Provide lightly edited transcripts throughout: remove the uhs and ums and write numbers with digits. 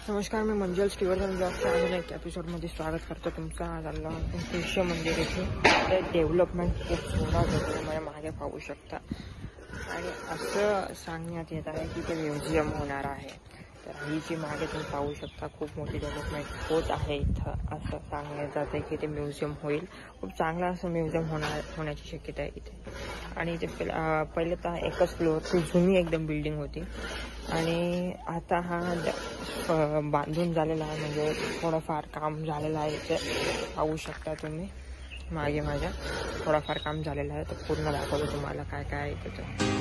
नमस्कार, मी मंजल श्रीवर्धन ब्लॉगच्या अजून एक एपिसोडमध्ये स्वागत करतो तुमचं. आज आलो कृष्ण मंदिर येथे डेव्हलपमेंट खूप जोरात होते, मला मागे पाहू शकता. आणि असं सांगण्यात येत आहे की ते म्युझियम होणार आहे. तर ही जी मागे तुम्ही पाहू शकता खूप मोठी डेव्हलपमेंट होत आहे इथं. असं सांगण्यात जातं की ते म्युझियम होईल. खूप चांगलं असं म्युझियम होण्याची शक्यता आहे इथे. आणि इथे पहिले तर एकच फ्लोअरची जुनी एकदम बिल्डिंग होती आणि आता हा बांधून झालेला आहे, म्हणजे थोडंफार काम झालेलं आहे. इथे पाहू शकता तुम्ही मागे माझ्या थोडंफार काम झालेलं आहे. तर पूर्ण दाखवतो तुम्हाला काय काय आहे त्याचं.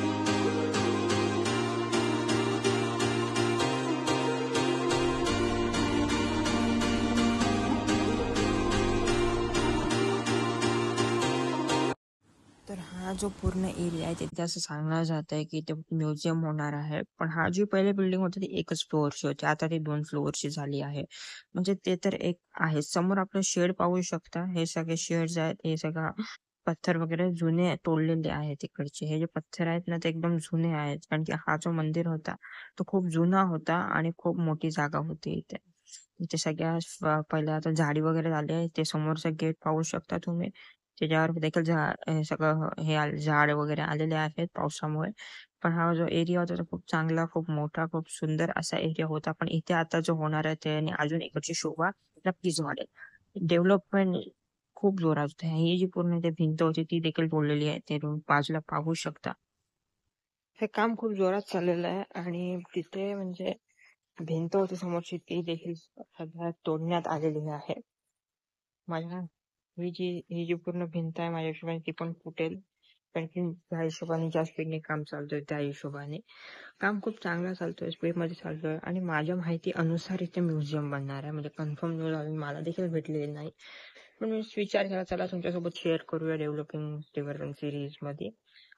तर हा जो पूर्ण एरिया आहे तिथे असं सांगलं जात आहे की ते म्युझियम होणार आहे. पण हा जी पहिले बिल्डिंग होती ती एकच फ्लोअरची होती, आता ती 2 फ्लोअरची झाली आहे. म्हणजे ते तर एक आहे. समोर आपलं शेड पाहू शकता. हे सगळे शेड्स आहेत, हे सगळं पत्थर वगैरे जुने तोडलेले आहेत तिकडचे. हे जे पत्थर आहेत ना ते एकदम जुने आहेत, कारण की हा जो मंदिर होता तो खूप जुना होता आणि खूप मोठी जागा होती इथे. इथे सगळ्या पहिले आता झाडी वगैरे झाली आहे. ते समोरचं गेट पाहू शकता तुम्ही. त्याच्यावर देखील हे सगळं झाड वगैरे आलेले आहेत पावसामुळे. पण हा जो एरिया होता तो खूप चांगला, खूप मोठा, खूप सुंदर असा एरिया होता. पण इथे आता जो होणार आहे त्याने अजून इकडची शोभा नक्कीच वाढेल. डेव्हलपमेंट खूप जोरात होत आहे. ही जी पूर्ण इथे भिंत होती ती देखील तोडलेली आहे. ते तुम्ही बाजूला पाहू शकता. हे काम खूप जोरात चाललेलं आहे आणि तिथे म्हणजे भिंत होती समोरची ती देखील सध्या तोडण्यात आलेली आहे. माझ्या ही जी पूर्ण भिंत आहे माझ्या हिशोबाने ती पण फुटेल, कारण की त्या हिशोबाने ज्या स्पीडने काम चालतोय त्या हिशोबाने काम खूप चांगलं चालतोय, स्पीडमध्ये चालतोय. आणि माझ्या माहिती अनुसार इथे म्युझियम बनणार आहे, म्हणजे कन्फर्म न्यूज अजून मला देखील भेटलेली नाही. पण मी विचार केला चला तुमच्यासोबत शेअर करूया डेव्हलपिंग डेव्हलपमेंट सिरीज मध्ये.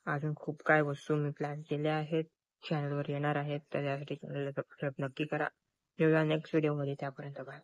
अजून खूप काय वस्तू मी प्लॅन केल्या आहेत, चॅनलवर येणार आहेत, तर त्यासाठी चॅनलला सबस्क्राईब नक्की करा. भेटूया नेक्स्ट व्हिडिओ मध्ये. त्यापर्यंत बाय.